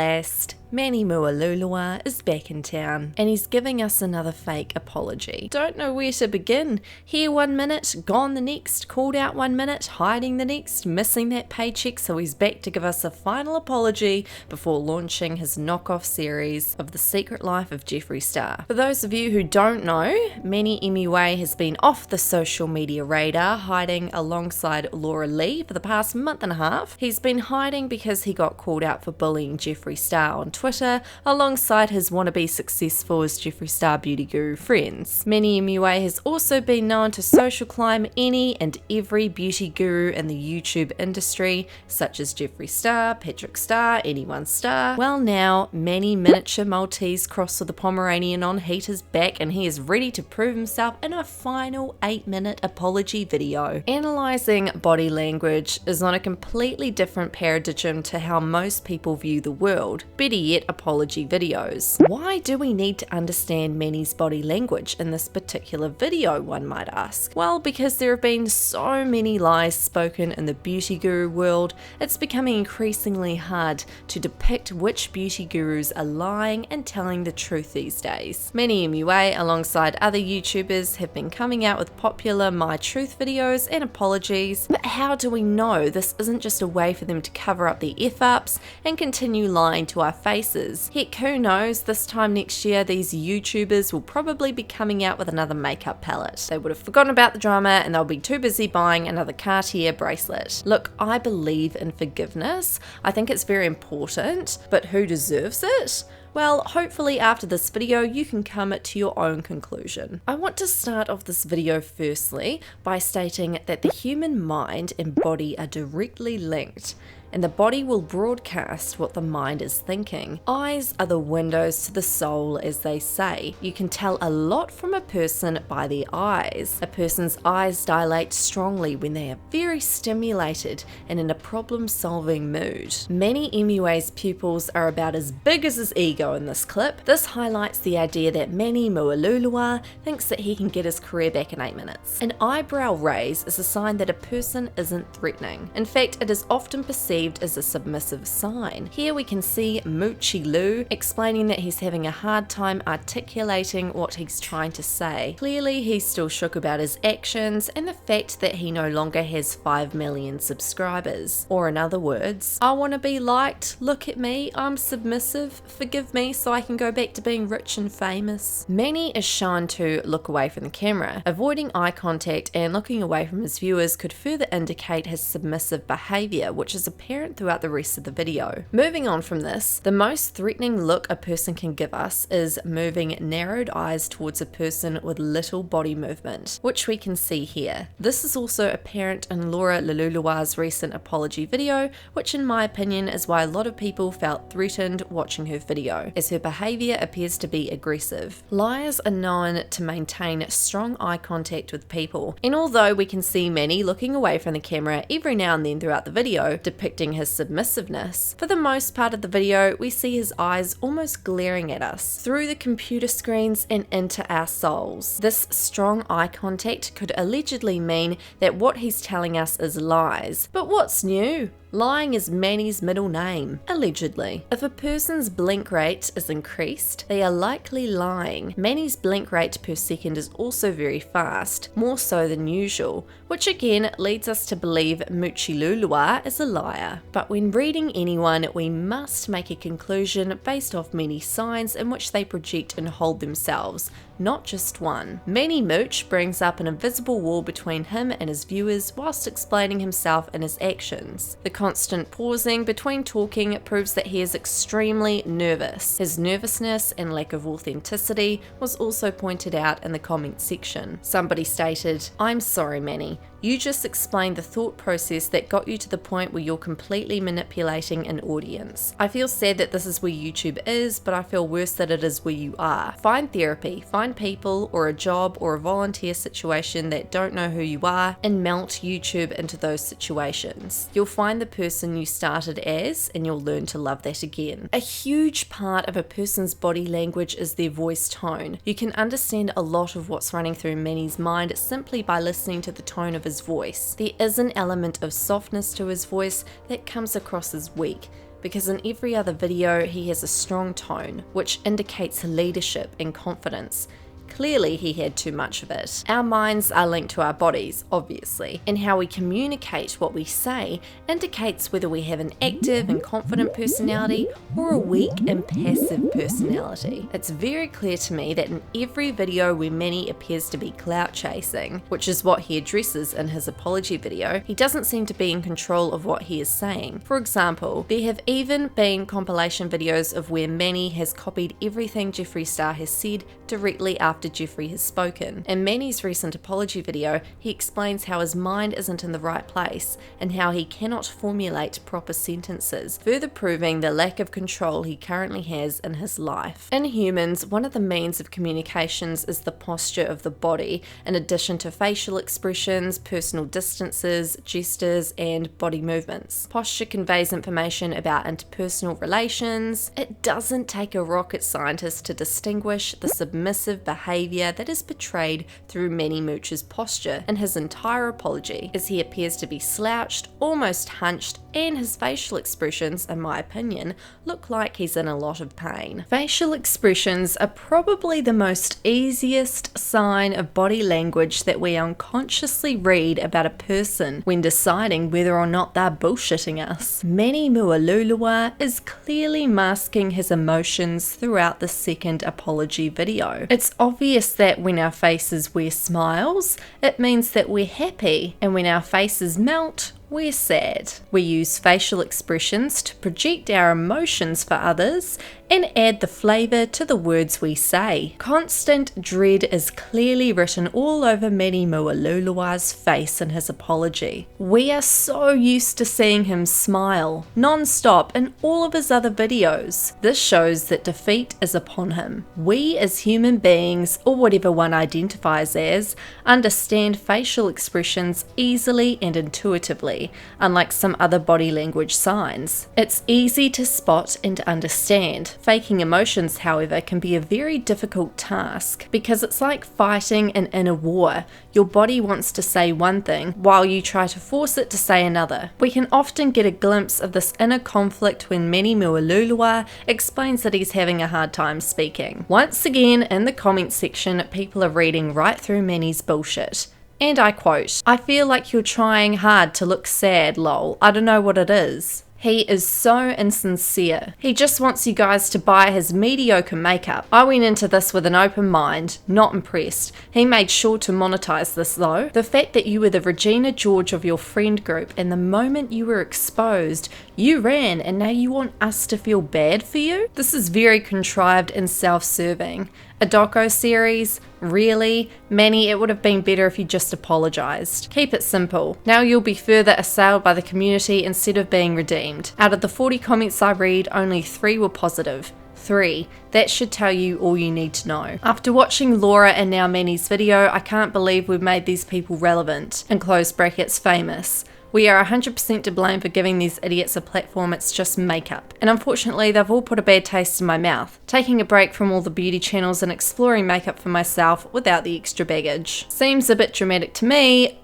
last, Manny Mua'S is back in town, and he's giving us another fake apology. Don't know where to begin. Here 1 minute, gone the next, called out 1 minute, hiding the next, missing that paycheck, so he's back to give us a final apology before launching his knockoff series of The Secret Life of Jeffree Star. For those of you who don't know, Manny Mua'S has been off the social media radar, hiding alongside Laura Lee for the past month and a half. He's been hiding because he got called out for bullying Jeffree Star on Twitter, alongside his wannabe successful as Jeffree Star beauty guru friends. Manny Mua'S has also been known to social climb any and every beauty guru in the YouTube industry, such as Jeffree Star, Patrick Star, Anyone Star. Well, now Manny Miniature Maltese cross with the Pomeranian on heat is back, and he is ready to prove himself in a final 8-minute apology video. Analysing body language is on a completely different paradigm to how most people view the world. Better yet, apology videos. Why do we need to understand Manny's body language in this particular video, one might ask? Well, because there have been so many lies spoken in the beauty guru world, it's becoming increasingly hard to depict which beauty gurus are lying and telling the truth these days. Manny Mua'S, alongside other YouTubers, have been coming out with popular My Truth videos and apologies, but how do we know this isn't just a way for them to cover up the F-ups and continue lying to our faces? Heck, who knows, this time next year these YouTubers will probably be coming out with another makeup palette. They would have forgotten about the drama and they'll be too busy buying another Cartier bracelet. Look, I believe in forgiveness. I think it's very important, but who deserves it? Well, hopefully after this video you can come to your own conclusion. I want to start off this video firstly by stating that the human mind and body are directly linked, and the body will broadcast what the mind is thinking. Eyes are the windows to the soul, as they say. You can tell a lot from a person by the eyes. A person's eyes dilate strongly when they are very stimulated and in a problem-solving mood. Manny Mua'S' pupils are about as big as his ego in this clip. This highlights the idea that Manny Mua'S thinks that he can get his career back in 8 minutes. An eyebrow raise is a sign that a person isn't threatening. In fact, it is often perceived as a submissive sign. Here we can see Mua'S explaining that he's having a hard time articulating what he's trying to say. Clearly he's still shook about his actions and the fact that he no longer has 5 million subscribers. Or in other words, I want to be liked, look at me, I'm submissive, forgive me so I can go back to being rich and famous. Manny is shown to look away from the camera. Avoiding eye contact and looking away from his viewers could further indicate his submissive behaviour, which is apparent throughout the rest of the video. Moving on from this, the most threatening look a person can give us is moving narrowed eyes towards a person with little body movement, which we can see here. This is also apparent in Laura Lee's recent apology video, which in my opinion is why a lot of people felt threatened watching her video, as her behaviour appears to be aggressive. Liars are known to maintain strong eye contact with people, and although we can see Manny looking away from the camera every now and then throughout the video, depicting his submissiveness, for the most part of the video we see his eyes almost glaring at us through the computer screens and into our souls. This strong eye contact could allegedly mean that what he's telling us is lies. But what's new? Lying is Manny's middle name, allegedly. If a person's blink rate is increased, they are likely lying. Manny's blink rate per second is also very fast, more so than usual, which again leads us to believe Mua'S is a liar. But when reading anyone, we must make a conclusion based off many signs in which they project and hold themselves, not just one. Manny Mooch brings up an invisible wall between him and his viewers whilst explaining himself and his actions. The constant pausing between talking proves that he is extremely nervous. His nervousness and lack of authenticity was also pointed out in the comment section. Somebody stated, "I'm sorry, Manny. You just explained the thought process that got you to the point where you're completely manipulating an audience. I feel sad that this is where YouTube is, but I feel worse that it is where you are. Find therapy, find people or a job or a volunteer situation that don't know who you are and melt YouTube into those situations. You'll find the person you started as and you'll learn to love that again." A huge part of a person's body language is their voice tone. You can understand a lot of what's running through Manny's mind simply by listening to the tone of his voice. There is an element of softness to his voice that comes across as weak, because in every other video he has a strong tone, which indicates leadership and confidence. Clearly he had too much of it. Our minds are linked to our bodies, obviously, and how we communicate what we say indicates whether we have an active and confident personality or a weak and passive personality. It's very clear to me that in every video where Manny appears to be clout chasing, which is what he addresses in his apology video, he doesn't seem to be in control of what he is saying. For example, there have even been compilation videos of where Manny has copied everything Jeffree Star has said directly after Jeffree has spoken. In Manny's recent apology video, he explains how his mind isn't in the right place and how he cannot formulate proper sentences, further proving the lack of control he currently has in his life. In humans, one of the means of communications is the posture of the body, in addition to facial expressions, personal distances, gestures, and body movements. Posture conveys information about interpersonal relations. It doesn't take a rocket scientist to distinguish the submissive behavior that is portrayed through Manny Mua'S' posture in his entire apology, as he appears to be slouched, almost hunched, and his facial expressions, in my opinion, look like he's in a lot of pain. Facial expressions are probably the most easiest sign of body language that we unconsciously read about a person when deciding whether or not they're bullshitting us. Manny Mua'S is clearly masking his emotions throughout the second apology video. It's obvious that when our faces wear smiles, it means that we're happy, and when our faces melt, we're sad. We use facial expressions to project our emotions for others and add the flavour to the words we say. Constant dread is clearly written all over Manny Mua'S' face in his apology. We are so used to seeing him smile non-stop in all of his other videos. This shows that defeat is upon him. We as human beings, or whatever one identifies as, understand facial expressions easily and intuitively, unlike some other body language signs. It's easy to spot and understand. Faking emotions, however, can be a very difficult task because it's like fighting an inner war. Your body wants to say one thing while you try to force it to say another. We can often get a glimpse of this inner conflict when Manny Mua'S explains that he's having a hard time speaking. Once again, in the comments section, people are reading right through Manny's bullshit. And I quote, "I feel like you're trying hard to look sad, lol. I don't know what it is." He is so insincere. He just wants you guys to buy his mediocre makeup. I went into this with an open mind, not impressed. He made sure to monetize this though. The fact that you were the Regina George of your friend group and the moment you were exposed, you ran and now you want us to feel bad for you? This is very contrived and self-serving. A doco series? Really? Manny, it would have been better if you just apologized. Keep it simple. Now you'll be further assailed by the community instead of being redeemed. Out of the 40 comments I read, only 3 were positive. 3. That should tell you all you need to know. After watching Laura and now Manny's video, I can't believe we've made these people relevant, in closed brackets famous. We are 100% to blame for giving these idiots a platform. It's just makeup. And unfortunately, they've all put a bad taste in my mouth. Taking a break from all the beauty channels and exploring makeup for myself without the extra baggage. Seems a bit dramatic to me, ...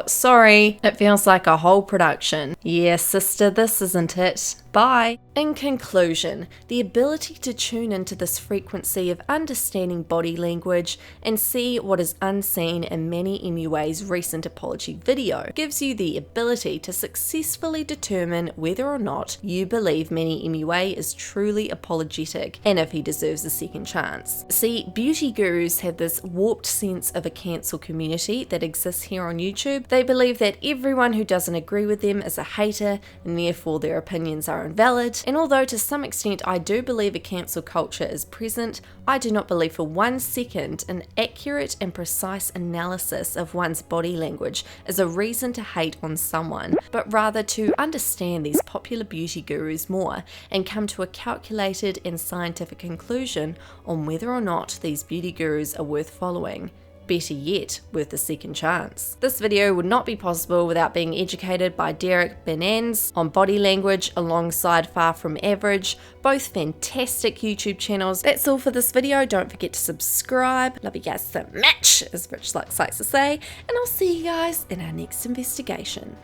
sorry. It feels like a whole production. Yeah, sister, this isn't it. Bye. In conclusion, the ability to tune into this frequency of understanding body language and see what is unseen in Manny Mua'S' recent apology video gives you the ability to successfully determine whether or not you believe Manny Mua'S is truly apologetic and if he deserves a second chance. See, beauty gurus have this warped sense of a cancel community that exists here on YouTube. They believe that everyone who doesn't agree with them is a hater and therefore their opinions are invalid, and although to some extent I do believe a cancel culture is present, I do not believe for 1 second an accurate and precise analysis of one's body language is a reason to hate on someone, but rather to understand these popular beauty gurus more and come to a calculated and scientific conclusion on whether or not these beauty gurus are worth following. Better yet, worth a second chance. This video would not be possible without being educated by Derek Benanz on body language alongside Far From Average, both fantastic YouTube channels. That's all for this video. Don't forget to subscribe. Love you guys so much, as Rich likes to say, and I'll see you guys in our next investigation.